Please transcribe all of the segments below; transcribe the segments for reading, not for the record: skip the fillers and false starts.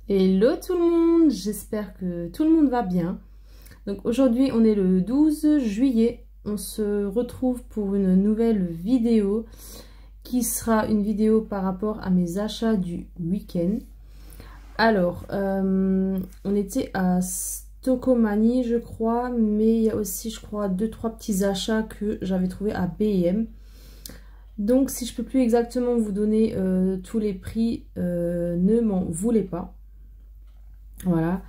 Hello tout le monde, j'espère que tout le monde va bien. Donc aujourd'hui on est le 12 juillet, on se retrouve pour une nouvelle vidéo qui sera une vidéo par rapport à mes achats du week-end. Alors on était à Stocomanie je crois, mais il y a aussi je crois 2-3 petits achats que j'avais trouvé à B&M. Donc si je peux plus exactement vous donner tous les prix, ne m'en voulez pas. Voilà.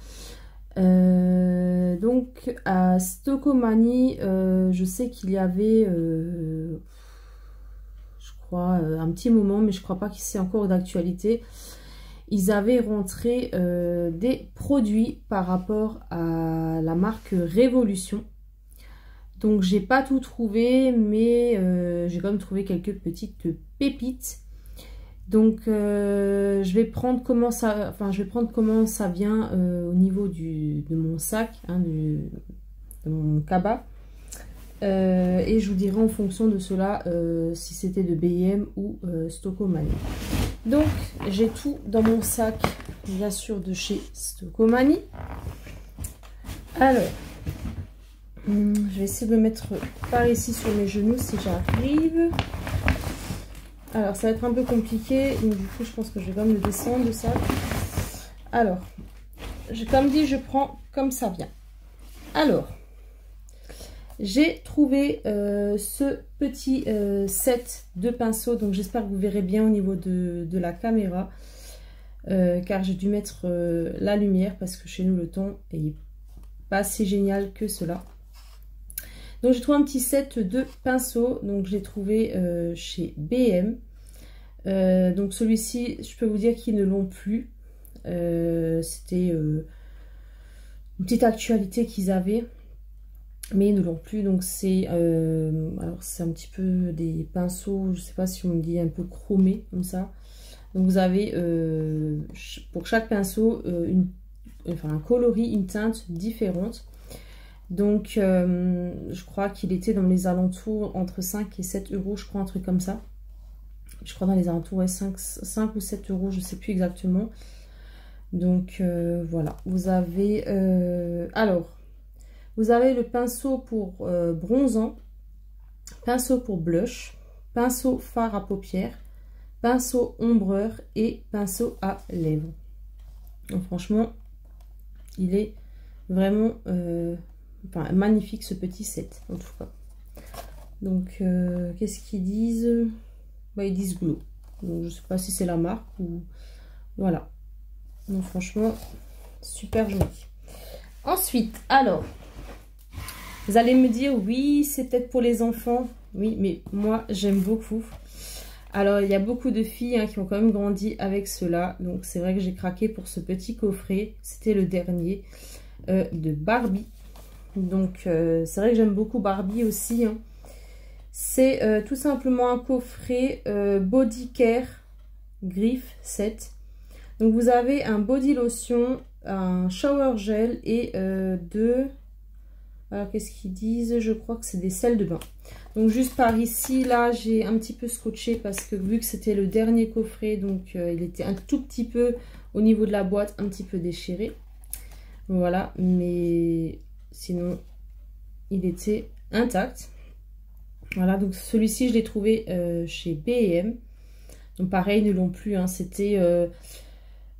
Donc à Stocomanie, je sais qu'il y avait, je crois, un petit moment, mais je crois pas que c'est encore d'actualité. Ils avaient rentré des produits par rapport à la marque Révolution. Donc j'ai pas tout trouvé, mais j'ai quand même trouvé quelques petites pépites. Donc je vais prendre comment ça vient au niveau de mon sac, hein, de mon cabas. Et je vous dirai en fonction de cela si c'était de B&M ou Stocomanie. Donc j'ai tout dans mon sac, bien sûr de chez Stocomanie. Alors, je vais essayer de me mettre par ici sur mes genoux si j'arrive. Alors ça va être un peu compliqué, donc du coup je pense que je vais quand même le descendre de ça. Alors, comme dit, je prends comme ça vient. Alors, j'ai trouvé ce petit set de pinceaux, donc j'espère que vous verrez bien au niveau de la caméra, car j'ai dû mettre la lumière parce que chez nous le ton est pas si génial que cela. Donc j'ai trouvé un petit set de pinceaux, donc j'ai trouvé chez B&M. Donc celui-ci, je peux vous dire qu'ils ne l'ont plus. C'était une petite actualité qu'ils avaient, mais ils ne l'ont plus. Donc c'est alors c'est un petit peu des pinceaux, je sais pas si on me dit un peu chromés comme ça. Donc vous avez pour chaque pinceau un coloris, une teinte différente. Donc je crois qu'il était dans les alentours entre 5 et 7 euros, je crois, un truc comme ça. Je crois dans les alentours, ouais, 5 ou 7 euros, je sais plus exactement. Donc voilà, vous avez alors vous avez le pinceau pour bronzant, pinceau pour blush, pinceau fard à paupières, pinceau ombreur et pinceau à lèvres. Donc franchement, il est vraiment magnifique ce petit set en tout cas. Donc qu'est-ce qu'ils disent? Bah, ils disent Glow. Donc je sais pas si c'est la marque ou voilà. Donc franchement super joli. Ensuite, alors vous allez me dire oui, c'est peut-être pour les enfants. Oui, mais moi j'aime beaucoup. Alors il y a beaucoup de filles qui ont quand même grandi avec cela. Donc c'est vrai que j'ai craqué pour ce petit coffret. C'était le dernier de Barbie. Donc c'est vrai que j'aime beaucoup Barbie aussi. C'est tout simplement un coffret Body Care Griffe Set. Donc vous avez un body lotion, un shower gel et deux... Alors qu'est-ce qu'ils disent? Je crois que c'est des sels de bain. Donc juste par ici, là j'ai un petit peu scotché parce que vu que c'était le dernier coffret, donc il était un tout petit peu au niveau de la boîte, un petit peu déchiré. Voilà, mais sinon il était intact. Voilà, donc celui-ci je l'ai trouvé chez B&M. Donc pareil, ils ne l'ont plus. C'était,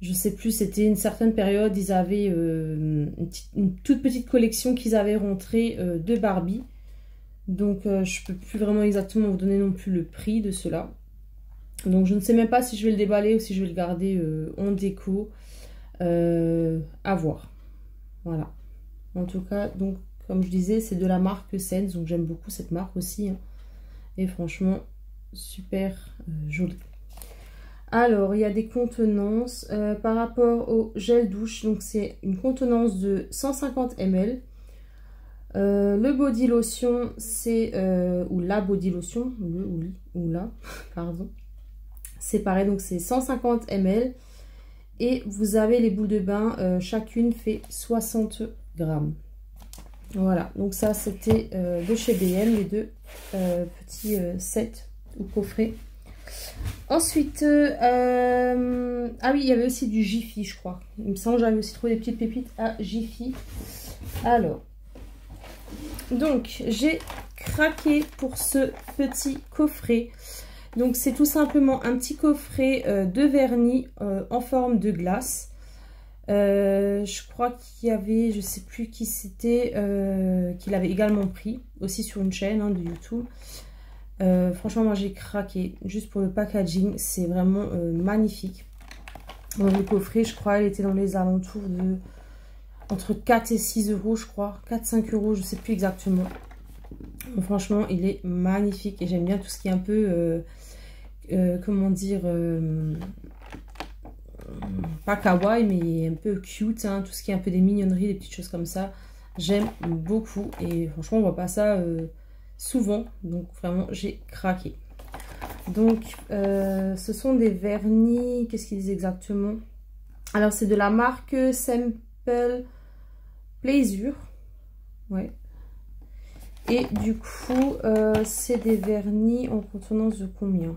je sais plus, c'était une certaine période. Ils avaient une toute petite collection qu'ils avaient rentrée de Barbie. Donc je peux plus vraiment exactement vous donner non plus le prix de cela. Donc je ne sais même pas si je vais le déballer ou si je vais le garder en déco. À voir. Voilà. En tout cas, donc comme je disais, c'est de la marque Sense, donc j'aime beaucoup cette marque aussi. Et franchement, super joli. Alors, il y a des contenances par rapport au gel douche. Donc, c'est une contenance de 150 ml. Le body lotion, c'est... ou la body lotion, ou la, pardon. C'est pareil, donc c'est 150 ml. Et vous avez les boules de bain, chacune fait 60 grammes. Voilà, donc ça c'était de chez B&M, les deux petits sets ou coffrets. Ensuite, ah oui, il y avait aussi du Jiffy, je crois. Il me semble que j'avais aussi trouvé des petites pépites à Jiffy. Alors, donc, j'ai craqué pour ce petit coffret. Donc, c'est tout simplement un petit coffret de vernis en forme de glace. Je crois qu'il y avait, je sais plus qui c'était, qui l'avait également pris, aussi sur une chaîne de YouTube. Franchement, moi j'ai craqué juste pour le packaging, c'est vraiment magnifique. Donc, le coffret, je crois, il était dans les alentours de entre 4 et 6 euros, je crois, 4-5 euros, je sais plus exactement. Donc, franchement, il est magnifique et j'aime bien tout ce qui est un peu, comment dire, pas kawaii, mais un peu cute, tout ce qui est un peu des mignonneries, des petites choses comme ça. J'aime beaucoup et franchement, on voit pas ça souvent, donc vraiment j'ai craqué. Donc ce sont des vernis, qu'est-ce qu'ils disent exactement? Alors c'est de la marque Simple Pleasure, ouais. Et du coup c'est des vernis en contenance de combien?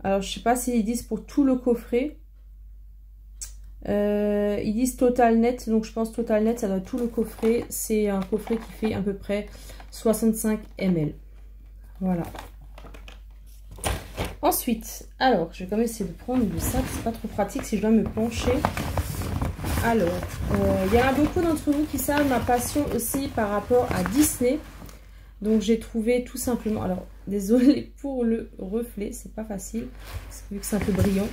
Alors je sais pas s'ils disent pour tout le coffret. Ils disent Total Net, donc je pense Total Net ça doit être tout le coffret. C'est un coffret qui fait à peu près 65 ml. Voilà. Ensuite, alors je vais quand même essayer de prendre le sac, c'est pas trop pratique si je dois me pencher. Alors, il y en a beaucoup d'entre vous qui savent ma passion aussi par rapport à Disney. Donc j'ai trouvé tout simplement, alors désolé pour le reflet, c'est pas facile, parce que vu que c'est un peu brillant.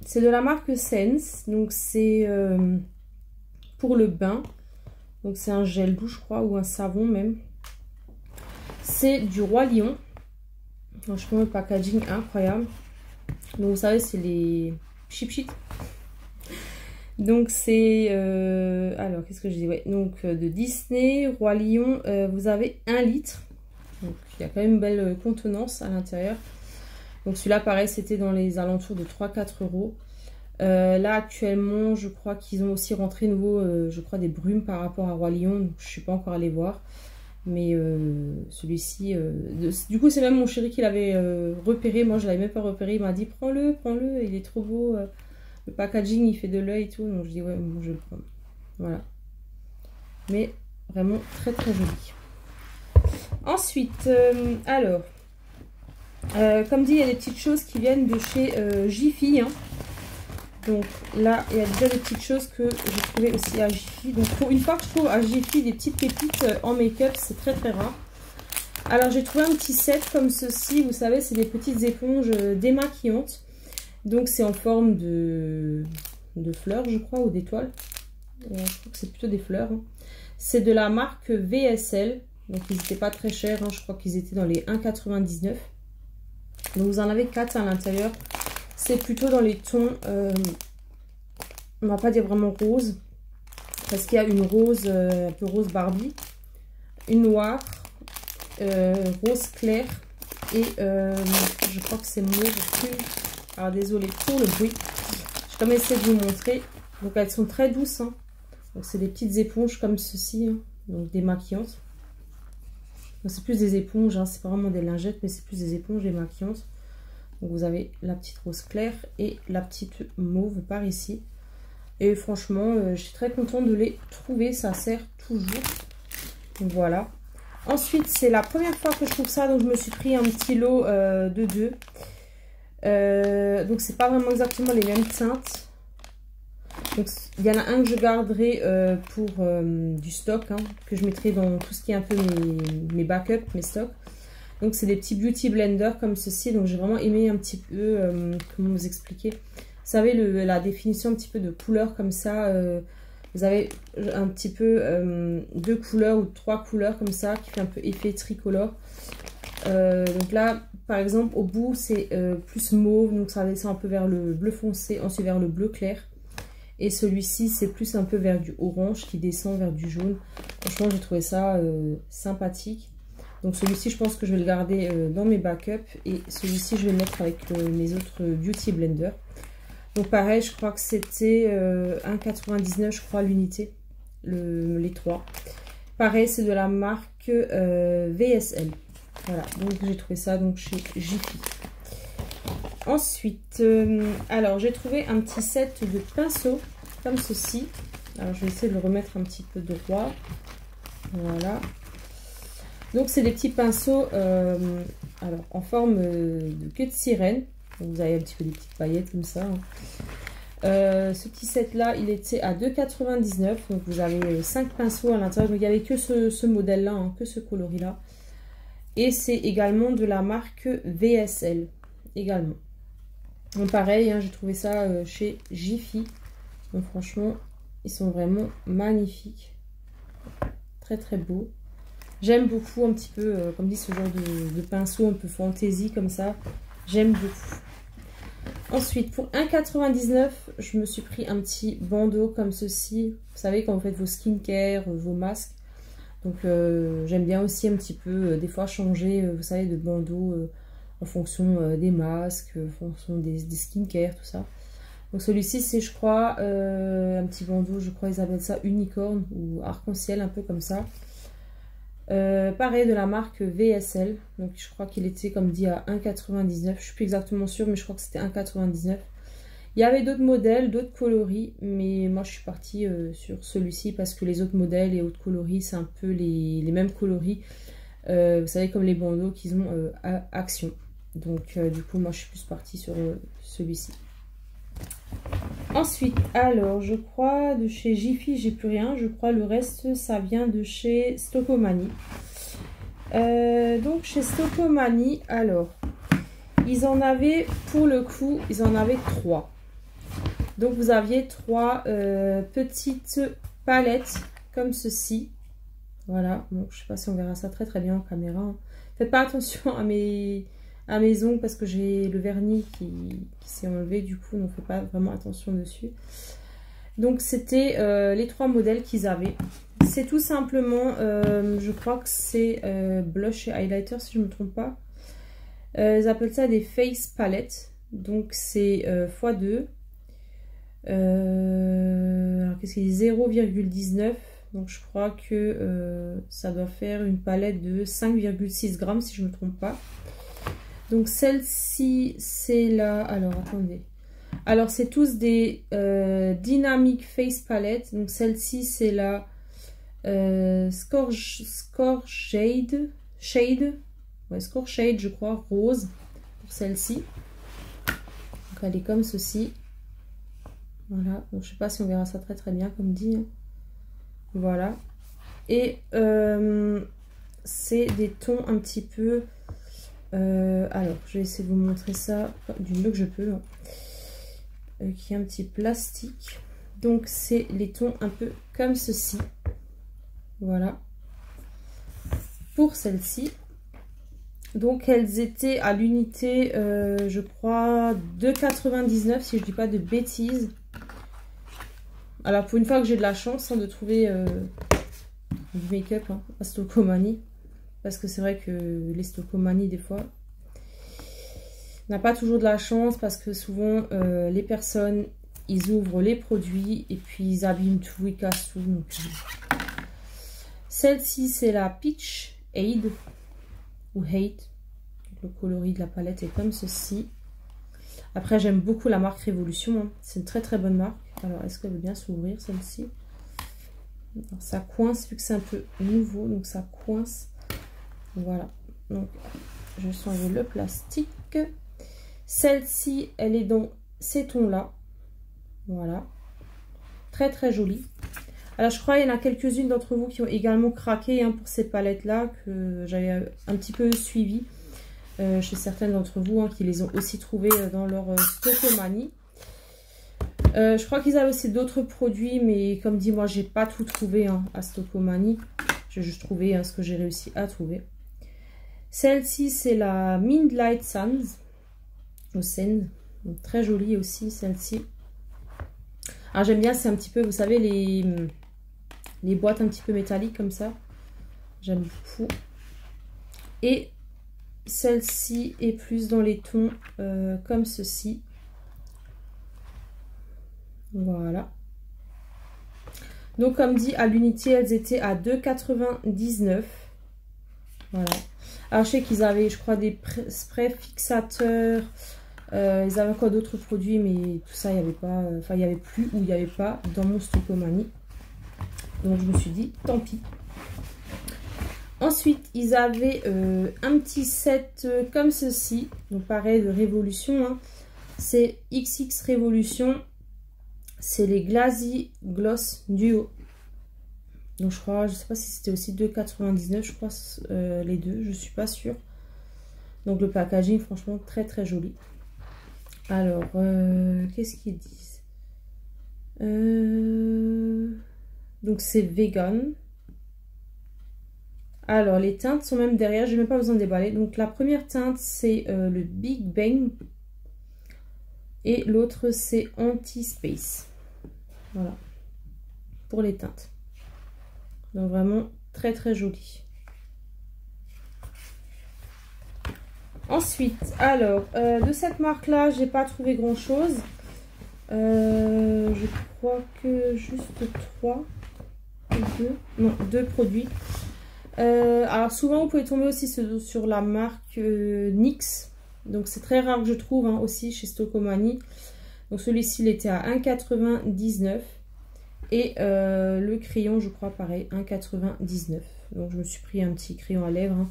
C'est de la marque Sense, donc c'est pour le bain. Donc c'est un gel doux je crois, ou un savon même. C'est du Roi Lion. Donc, je prends le packaging incroyable. Donc vous savez c'est les chip. Donc c'est alors qu'est-ce que je dis, ouais, donc de Disney, Roi Lion, vous avez 1 litre. Donc il y a quand même une belle contenance à l'intérieur. Donc celui-là pareil c'était dans les alentours de 3-4 euros. Là actuellement je crois qu'ils ont aussi rentré nouveau je crois des brumes par rapport à Roi Lion, donc je suis pas encore allée voir, mais celui-ci du coup c'est même mon chéri qui l'avait repéré, moi je l'avais même pas repéré, il m'a dit prends-le, il est trop beau, le packaging il fait de l'œil et tout, donc je dis ouais bon, je vais le prendre, voilà, mais vraiment très très joli. Ensuite alors comme dit il y a des petites choses qui viennent de chez Jiffy, donc là, il y a déjà des petites choses que j'ai trouvées aussi à Jiffy. Donc pour une fois que je trouve à Jiffy des petites pépites en make-up, c'est très très rare. Alors j'ai trouvé un petit set comme ceci. Vous savez, c'est des petites éponges démaquillantes. Donc c'est en forme de fleurs, je crois, ou d'étoiles. Je crois que c'est plutôt des fleurs. C'est de la marque VSL. Donc ils n'étaient pas très chers. Je crois qu'ils étaient dans les 1,99 €. Donc vous en avez 4 à l'intérieur. C'est plutôt dans les tons, on va pas dire vraiment rose, parce qu'il y a une rose, un peu rose Barbie, une noire, rose clair, et je crois que c'est mauve plus. Alors désolé pour le bruit, je vais quand même essayer de vous montrer. Donc elles sont très douces, donc c'est des petites éponges comme ceci, donc démaquillantes. Donc c'est plus des éponges, c'est pas vraiment des lingettes, mais c'est plus des éponges démaquillantes. Donc vous avez la petite rose claire et la petite mauve par ici. Et franchement, je suis très contente de les trouver. Ça sert toujours. Donc voilà. Ensuite, c'est la première fois que je trouve ça. Donc je me suis pris un petit lot de 2. Donc c'est pas vraiment exactement les mêmes teintes. Donc il y en a un que je garderai pour du stock. Que je mettrai dans tout ce qui est un peu mes backups, mes stocks. Donc c'est des petits beauty blenders comme ceci. Donc j'ai vraiment aimé un petit peu, comment vous expliquer. Vous savez, la définition un petit peu de couleurs comme ça. Vous avez un petit peu 2 couleurs ou 3 couleurs comme ça qui fait un peu effet tricolore. Donc là, par exemple, au bout c'est plus mauve. Donc ça descend un peu vers le bleu foncé, ensuite vers le bleu clair. Et celui-ci c'est plus un peu vers du orange qui descend vers du jaune. Franchement j'ai trouvé ça sympathique. Donc celui-ci, je pense que je vais le garder dans mes backups. Et celui-ci, je vais le mettre avec mes autres Beauty Blender. Donc pareil, je crois que c'était 1,99 €, je crois, l'unité. Les 3. Pareil, c'est de la marque VSL. Voilà, donc j'ai trouvé ça donc chez Jiffy. Ensuite, alors j'ai trouvé un petit set de pinceaux comme ceci. Alors je vais essayer de le remettre un petit peu droit. Voilà. Donc c'est des petits pinceaux alors en forme de queue de sirène. Donc, vous avez un petit peu des petites paillettes comme ça. Ce petit set là, il était à 2,99 €. Donc vous avez 5 pinceaux à l'intérieur. Donc il n'y avait que ce modèle là, hein, que ce coloris là. Et c'est également de la marque VSL également. Donc pareil, hein, j'ai trouvé ça chez Jiffy. Donc franchement, ils sont vraiment magnifiques. Très très beaux. J'aime beaucoup un petit peu, comme dit, ce genre de pinceau un peu fantaisie comme ça. J'aime beaucoup. Ensuite, pour 1,99 €, je me suis pris un petit bandeau comme ceci. Vous savez, quand vous faites vos skincare, vos masques. Donc j'aime bien aussi un petit peu, des fois, changer, vous savez, de bandeau en fonction des masques, en fonction des skincare, tout ça. Donc celui-ci, c'est, je crois, un petit bandeau, je crois ils appellent ça unicorne ou arc-en-ciel, un peu comme ça. Pareil, de la marque VSL. Donc je crois qu'il était, comme dit, à 1,99 €. Je suis plus exactement sûre, mais je crois que c'était 1,99 €. Il y avait d'autres modèles, d'autres coloris, mais moi je suis partie sur celui-ci parce que les autres modèles et autres coloris, c'est un peu les mêmes coloris. Vous savez, comme les bandeaux qu'ils ont à Action. Donc du coup, moi je suis plus partie sur celui-ci. Ensuite, alors, je crois de chez Jiffy, j'ai plus rien. Je crois le reste, ça vient de chez Stockomanie. Donc, chez Stockomanie, alors, ils en avaient, pour le coup, ils en avaient 3. Donc, vous aviez 3 petites palettes comme ceci. Voilà. Bon, je sais pas si on verra ça très très bien en caméra. Hein. Faites pas attention à mes ongles parce que j'ai le vernis qui s'est enlevé, du coup, donc faites pas vraiment attention dessus. Donc c'était les 3 modèles qu'ils avaient. C'est tout simplement, je crois que c'est blush et highlighter si je ne me trompe pas. Ils appellent ça des face palettes. Donc c'est x2. Alors qu'est-ce qu'il dit, 0,19. Donc je crois que ça doit faire une palette de 5,6 grammes si je ne me trompe pas. Donc celle-ci, c'est la... Alors, attendez. Alors, c'est tous des Dynamic Face Palette. Donc celle-ci, c'est la Score Shade. Ouais, Score Shade, je crois, rose. Pour celle-ci. Donc elle est comme ceci. Voilà. Donc je sais pas si on verra ça très très bien, comme dit. Hein. Voilà. Et c'est des tons un petit peu... alors, je vais essayer de vous montrer ça du mieux que je peux. Hein. Qui est un petit plastique. Donc, c'est les tons un peu comme ceci. Voilà. Pour celle-ci. Donc, elles étaient à l'unité, je crois, 2,99 si je dis pas de bêtises. Alors, pour une fois que j'ai de la chance hein, de trouver du make-up hein, à Stockomanie. Parce que c'est vrai que les Stockomanie, des fois, n'a pas toujours de la chance. Parce que souvent, les personnes, ils ouvrent les produits et puis ils abîment tout, ils cassent tout. Donc, celle-ci, c'est la Peach Aid ou Hate. Le coloris de la palette est comme ceci. Après, j'aime beaucoup la marque Révolution. Hein. C'est une très très bonne marque. Alors, est-ce qu'elle veut bien s'ouvrir, celle-ci? Ça coince, vu que c'est un peu nouveau. Donc, ça coince. Voilà. Donc, je vais enlever le plastique. Celle-ci, elle est dans ces tons-là. Voilà. Très, très jolie. Alors, je crois qu'il y en a quelques-unes d'entre vous qui ont également craqué hein, pour ces palettes-là, que j'avais un petit peu suivi chez certaines d'entre vous, hein, qui les ont aussi trouvées dans leur Stockomanie. Je crois qu'ils avaient aussi d'autres produits, mais comme dit, moi, j'ai pas tout trouvé hein, à Stockomanie. J'ai juste trouvé hein, ce que j'ai réussi à trouver. Celle-ci, c'est la Midnight Sands. Au Sand. Donc, très jolie aussi, celle-ci. Alors, j'aime bien, c'est un petit peu, vous savez, les boîtes un petit peu métalliques comme ça. J'aime beaucoup. Et celle-ci est plus dans les tons comme ceci. Voilà. Donc, comme dit, à l'unité, elles étaient à 2,99 €. Voilà. Alors, je sais qu'ils avaient, je crois, des sprays fixateurs. Ils avaient encore d'autres produits, mais tout ça, il n'y avait pas... Enfin, il n'y avait plus ou il n'y avait pas dans mon Stocomanie. Donc, je me suis dit, tant pis. Ensuite, ils avaient un petit set comme ceci. Donc, pareil, de Révolution. Hein. C'est XX Révolution. C'est les Glazy Gloss Duo. Donc, je crois, je sais pas si c'était aussi 2,99. Je crois les deux, je suis pas sûre. Donc, le packaging, franchement, très très joli. Alors, qu'est-ce qu'ils disent? Donc, c'est vegan. Alors, les teintes sont même derrière. Je n'ai même pas besoin de déballer. Donc, la première teinte, c'est le Big Bang. Et l'autre, c'est Anti-Space. Voilà. Pour les teintes. Donc, vraiment très, très joli. Ensuite, alors, de cette marque-là, j'ai pas trouvé grand-chose. Je crois que juste 3 ou 2. Non, 2 produits. Alors, souvent, vous pouvez tomber aussi sur la marque NYX. Donc, c'est très rare que je trouve hein, aussi chez Stocomanie. Donc, celui-ci, il était à 1,99 €. Et le crayon, je crois, pareil, 1,99 €. Donc, je me suis pris un petit crayon à lèvres. Hein.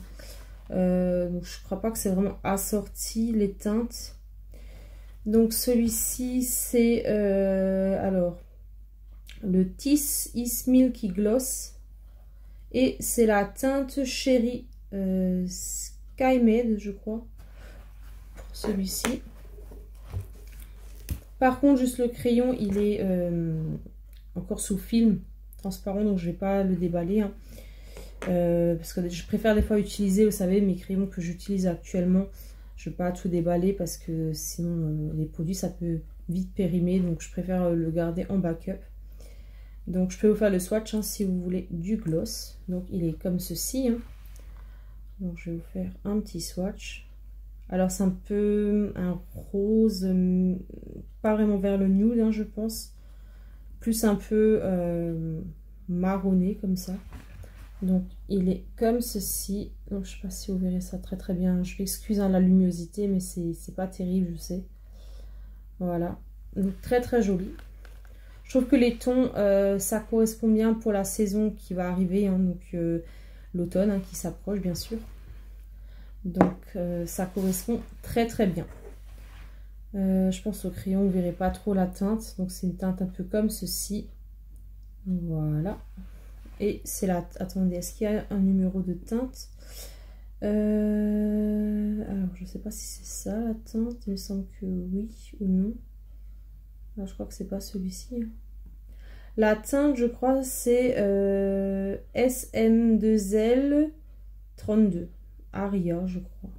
Donc, je crois pas que c'est vraiment assorti les teintes. Donc, celui-ci, c'est alors le This is Milky Gloss. Et c'est la teinte Cherry Sky Made, je crois, pour celui-ci. Par contre, juste le crayon, il est encore sous film transparent, donc je vais pas le déballer. Hein. Parce que je préfère des fois utiliser, vous savez, mes crayons que j'utilise actuellement. Je ne vais pas tout déballer parce que sinon les produits, ça peut vite périmer. Donc, je préfère le garder en backup. Donc, je peux vous faire le swatch hein, si vous voulez du gloss. Donc, il est comme ceci. Hein. Donc, je vais vous faire un petit swatch. Alors, c'est un peu un rose, pas vraiment vers le nude, hein, je pense. Plus un peu marronné comme ça. Donc, il est comme ceci. Donc, je ne sais pas si vous verrez ça très très bien. Je m'excuse hein, la luminosité, mais c'est pas terrible, je sais. Voilà. Donc, très très joli. Je trouve que les tons, ça correspond bien pour la saison qui va arriver. Hein, donc, l'automne hein, qui s'approche, bien sûr. Donc, ça correspond très très bien. Je pense au crayon, vous ne verrez pas trop la teinte. Donc, c'est une teinte un peu comme ceci. Voilà. Et c'est là. Attendez, est-ce qu'il y a un numéro de teinte? Alors, je ne sais pas si c'est ça la teinte. Il me semble que oui ou non. Là, je crois que c'est pas celui-ci. La teinte, je crois, c'est SM2L 32. Aria, je crois.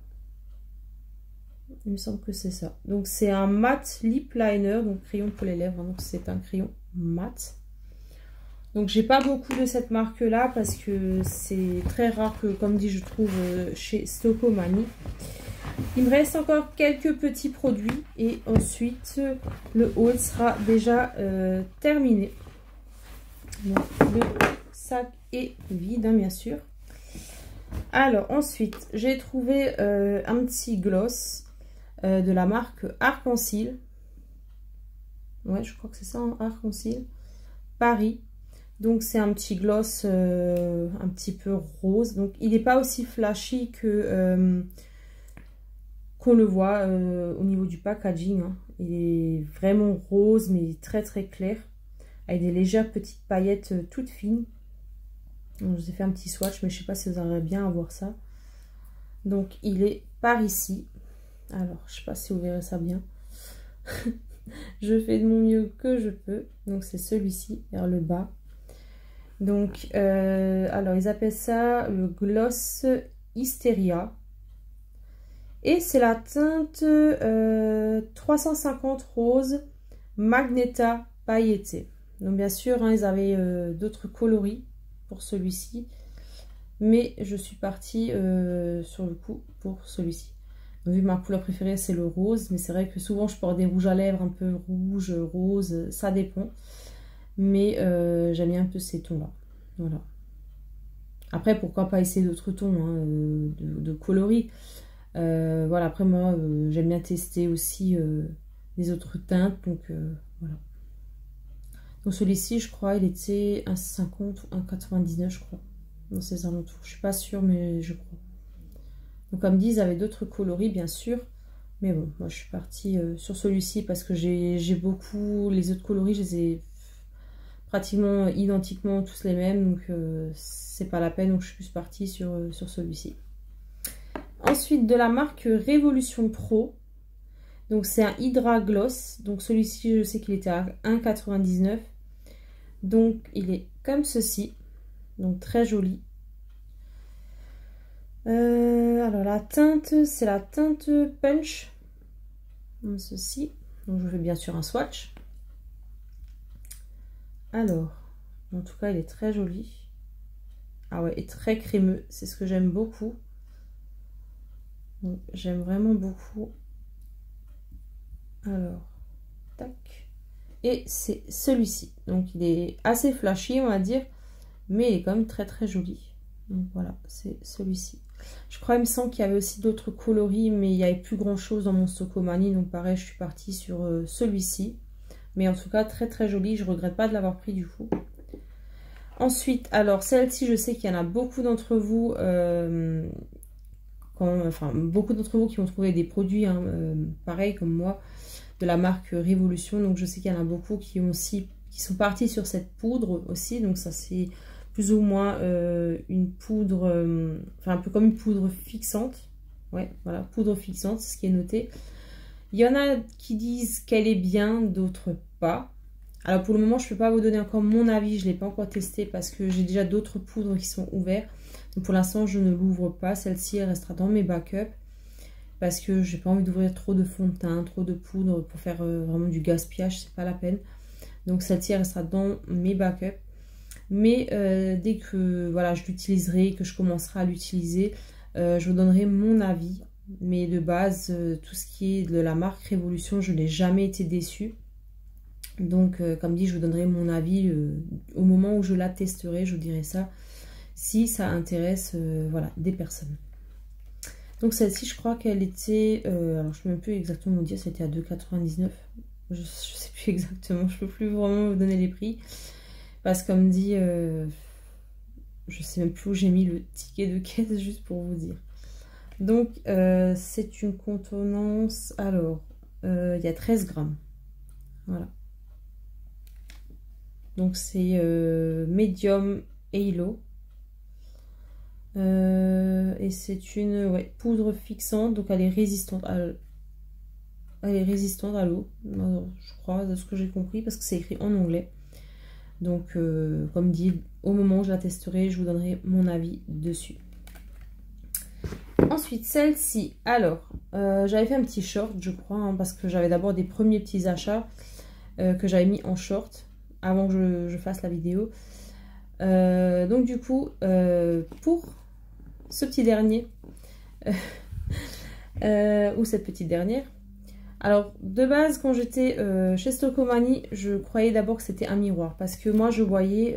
Il me semble que c'est ça. Donc, c'est un matte lip liner, donc crayon pour les lèvres. Hein, donc, c'est un crayon mat. Donc, j'ai pas beaucoup de cette marque-là parce que c'est très rare que, comme dit, je trouve chez Stocomanie. Il me reste encore quelques petits produits et ensuite, le haul sera déjà terminé. Donc, le sac est vide, hein, bien sûr. Alors, ensuite, j'ai trouvé un petit gloss de la marque Arc-en-Ciel. Ouais, je crois que c'est ça, hein, Arc-en-Ciel. Paris. Donc, c'est un petit gloss un petit peu rose. Donc, il n'est pas aussi flashy que qu'on le voit au niveau du packaging. Hein. Il est vraiment rose, mais très très clair. Avec des légères petites paillettes toutes fines. Donc, je vous ai fait un petit swatch, mais je ne sais pas si vous aimeriez bien avoir ça. Donc, il est par ici. Alors, je ne sais pas si vous verrez ça bien. Je fais de mon mieux que je peux. Donc, c'est celui-ci, vers le bas. Donc, alors, ils appellent ça le Gloss Hysteria. Et c'est la teinte 350 rose Magneta pailletée. Donc, bien sûr, hein, ils avaient d'autres coloris pour celui-ci. Mais je suis partie sur le coup pour celui-ci. Vu que ma couleur préférée, c'est le rose. Mais c'est vrai que souvent, je porte des rouges à lèvres un peu rouge, rose. Ça dépend. Mais j'aime bien un peu ces tons-là. Voilà. Après, pourquoi pas essayer d'autres tons hein, de coloris. Voilà, après moi, j'aime bien tester aussi les autres teintes. Donc voilà. Donc celui-ci, je crois, il était 1,50 ou 1,99, je crois. Dans ces alentours. Je suis pas sûre, mais je crois. Donc comme dit, ils avaient d'autres coloris, bien sûr. Mais bon, moi je suis partie sur celui-ci parce que j'ai beaucoup... Les autres coloris, je les ai pratiquement identiquement tous les mêmes. Donc c'est pas la peine. Donc je suis plus partie sur celui-ci. Ensuite, de la marque Révolution Pro. Donc c'est un Hydra Gloss. Donc celui-ci, je sais qu'il était à 1,99. Donc il est comme ceci. Donc très joli. Alors la teinte, c'est la teinte Punch. Comme ceci. Donc je fais bien sûr un swatch. Alors, en tout cas, il est très joli. Ah ouais, et très crémeux. C'est ce que j'aime beaucoup. J'aime vraiment beaucoup. Alors, tac. Et c'est celui-ci. Donc il est assez flashy, on va dire. Mais il est quand même très très joli. Donc voilà, c'est celui-ci. Je crois, il me semble qu'il y avait aussi d'autres coloris, mais il n'y avait plus grand chose dans mon Stocomanie. Donc pareil, je suis partie sur celui-ci. Mais en tout cas, très très joli. Je ne regrette pas de l'avoir pris du coup. Ensuite, alors celle-ci, je sais qu'il y en a beaucoup d'entre vous, beaucoup d'entre vous qui ont trouvé des produits, hein, pareil comme moi, de la marque Révolution. Donc je sais qu'il y en a beaucoup qui sont partis sur cette poudre aussi. Donc ça c'est plus ou moins une poudre, un peu comme une poudre fixante. Ouais, voilà, poudre fixante, c'est ce qui est noté. Il y en a qui disent qu'elle est bien, d'autres pas. Alors pour le moment, je ne peux pas vous donner encore mon avis, je ne l'ai pas encore testé parce que j'ai déjà d'autres poudres qui sont ouvertes. Donc pour l'instant, je ne l'ouvre pas. Celle-ci, elle restera dans mes backups parce que j'ai pas envie d'ouvrir trop de fond de teint, trop de poudre pour faire vraiment du gaspillage, c'est pas la peine. Donc celle-ci, elle restera dans mes backups. Mais dès que voilà, je l'utiliserai, que je commencerai à l'utiliser, je vous donnerai mon avis. Mais de base, tout ce qui est de la marque Révolution, je n'ai jamais été déçue. Donc, comme dit, je vous donnerai mon avis au moment où je la testerai, je vous dirai ça, si ça intéresse voilà, des personnes. Donc celle-ci, je crois qu'elle était, alors je ne peux même plus exactement vous dire, c'était à 2,99. Je ne sais plus exactement, je ne peux plus vraiment vous donner les prix. Parce que comme dit, je ne sais même plus où j'ai mis le ticket de caisse, juste pour vous dire. Donc, c'est une contenance, alors, il y a 13 grammes. Voilà. Donc, c'est Medium Halo. Et c'est une poudre fixante, donc elle est résistante à l'eau, je crois, de ce que j'ai compris, parce que c'est écrit en anglais. Donc, comme dit, au moment où je la testerai, je vous donnerai mon avis dessus. Ensuite, celle-ci, alors, j'avais fait un petit short, je crois, hein, parce que j'avais d'abord des premiers petits achats que j'avais mis en short avant que je fasse la vidéo. Donc, du coup, pour ce petit dernier, ou cette petite dernière, alors, de base, quand j'étais chez Stocomanie, je croyais d'abord que c'était un miroir. Parce que moi, je voyais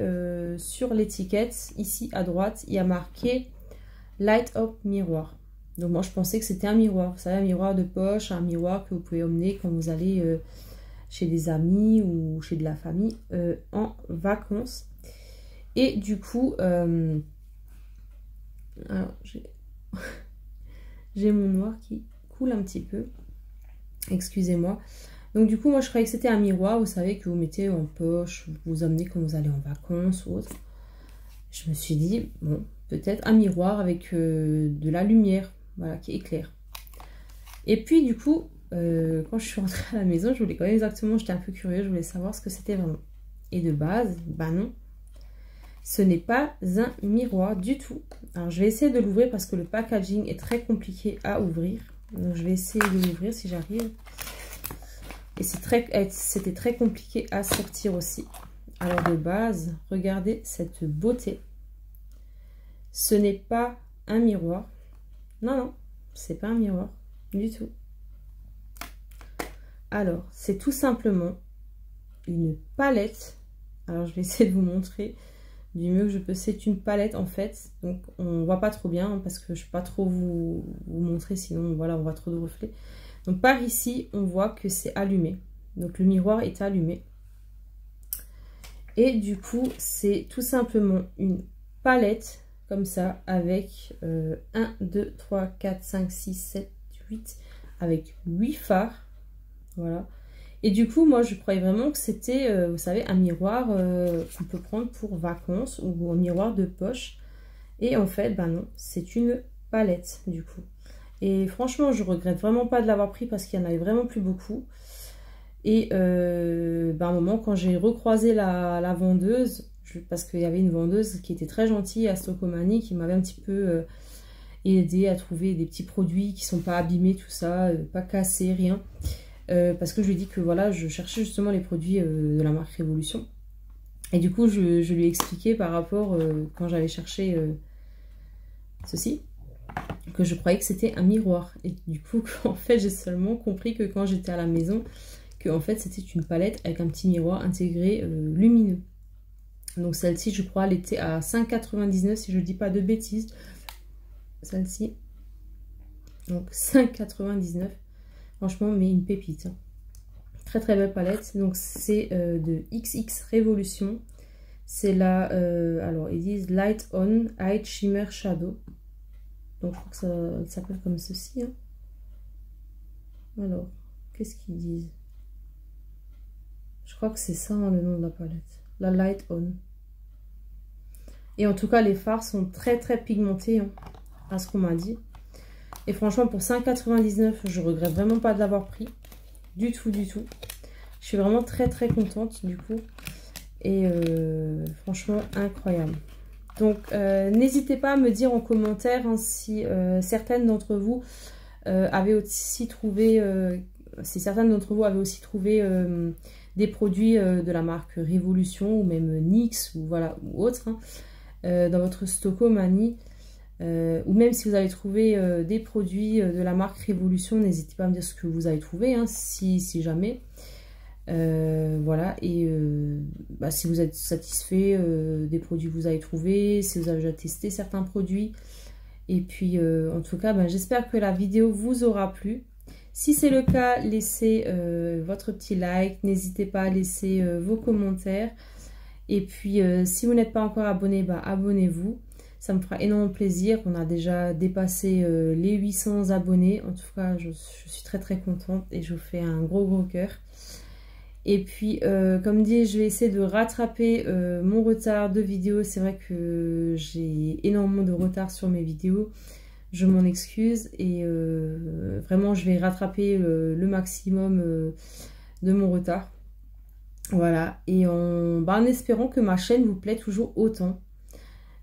sur l'étiquette, ici à droite, il y a marqué Light Up Miroir. Donc, moi, je pensais que c'était un miroir. Vous savez, un miroir de poche, un miroir que vous pouvez emmener quand vous allez chez des amis ou chez de la famille en vacances. Et du coup, alors, j'ai mon noir qui coule un petit peu. Excusez-moi. Donc du coup, moi je croyais que c'était un miroir, vous savez, que vous mettez en poche, vous emmenez quand vous allez en vacances ou autre. Je me suis dit, bon, peut-être un miroir avec de la lumière, voilà, qui éclaire. Et puis du coup, quand je suis rentrée à la maison, je voulais quand même exactement, j'étais un peu curieuse, je voulais savoir ce que c'était vraiment. Et de base, bah non, ce n'est pas un miroir du tout. Alors je vais essayer de l'ouvrir parce que le packaging est très compliqué à ouvrir. Donc je vais essayer de l'ouvrir si j'arrive. Et c'était très compliqué à sortir aussi. Alors de base, regardez cette beauté. Ce n'est pas un miroir. Non, non, c'est pas un miroir du tout. Alors, c'est tout simplement une palette. Alors je vais essayer de vous montrer. du mieux que je peux. C'est une palette en fait, donc on voit pas trop bien, hein, parce que je peux pas trop vous montrer, sinon voilà, on voit trop de reflets. Donc par ici, on voit que c'est allumé. Donc le miroir est allumé. Et du coup, c'est tout simplement une palette comme ça avec 1, 2, 3, 4, 5, 6, 7, 8, avec 8 fards. Voilà. Et du coup, moi, je croyais vraiment que c'était, vous savez, un miroir qu'on peut prendre pour vacances ou un miroir de poche. Et en fait, ben non, c'est une palette du coup. Et franchement, je regrette vraiment pas de l'avoir pris parce qu'il y en avait vraiment plus beaucoup. Et ben, à un moment, quand j'ai recroisé la vendeuse, parce qu'il y avait une vendeuse qui était très gentille à Stocomanie, qui m'avait un petit peu aidé à trouver des petits produits qui sont pas abîmés, tout ça, pas cassés, rien. Parce que je lui ai dit que voilà, je cherchais justement les produits de la marque Révolution. Et du coup, je lui ai expliqué par rapport, quand j'avais cherché ceci, que je croyais que c'était un miroir. Et du coup, en fait, j'ai seulement compris que quand j'étais à la maison, que en fait, c'était une palette avec un petit miroir intégré lumineux. Donc celle-ci, je crois, elle était à 5,99 si je dis pas de bêtises. Celle-ci. Donc 5,99. Franchement, mais une pépite. Hein. Très très belle palette. Donc c'est de XX Révolution. C'est la, alors ils disent Light On Hide Shimmer Shadow. Donc je crois que ça s'appelle comme ceci. Hein. Alors, qu'est-ce qu'ils disent? Je crois que c'est ça hein, le nom de la palette. La Light On. Et en tout cas, les fards sont très très pigmentés, hein, à ce qu'on m'a dit. Et franchement, pour 5,99 €, je regrette vraiment pas de l'avoir pris. Du tout, du tout. Je suis vraiment très très contente du coup. Et franchement, incroyable. Donc, n'hésitez pas à me dire en commentaire hein, si certaines d'entre vous avaient aussi trouvé... si certaines d'entre vous avaient aussi trouvé des produits de la marque Révolution ou même NYX ou voilà ou autre hein, dans votre Stocomanie. Ou même si vous avez trouvé des produits de la marque Révolution, n'hésitez pas à me dire ce que vous avez trouvé, hein, si jamais. Voilà, et bah, si vous êtes satisfait des produits que vous avez trouvés, si vous avez déjà testé certains produits. Et puis, en tout cas, bah, j'espère que la vidéo vous aura plu. Si c'est le cas, laissez votre petit like, n'hésitez pas à laisser vos commentaires. Et puis, si vous n'êtes pas encore abonné, bah, abonnez-vous. Ça me fera énormément plaisir. On a déjà dépassé les 800 abonnés. En tout cas, je suis très très contente et je vous fais un gros cœur. Et puis, comme dit, je vais essayer de rattraper mon retard de vidéos. C'est vrai que j'ai énormément de retard sur mes vidéos. Je m'en excuse. Et vraiment, je vais rattraper le maximum de mon retard. Voilà. Et en espérant que ma chaîne vous plaît toujours autant.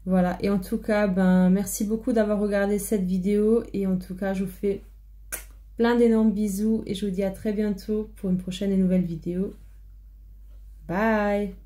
Voilà, et en tout cas, ben, merci beaucoup d'avoir regardé cette vidéo. Et en tout cas, je vous fais plein d'énormes bisous. Et je vous dis à très bientôt pour une prochaine et nouvelle vidéo. Bye!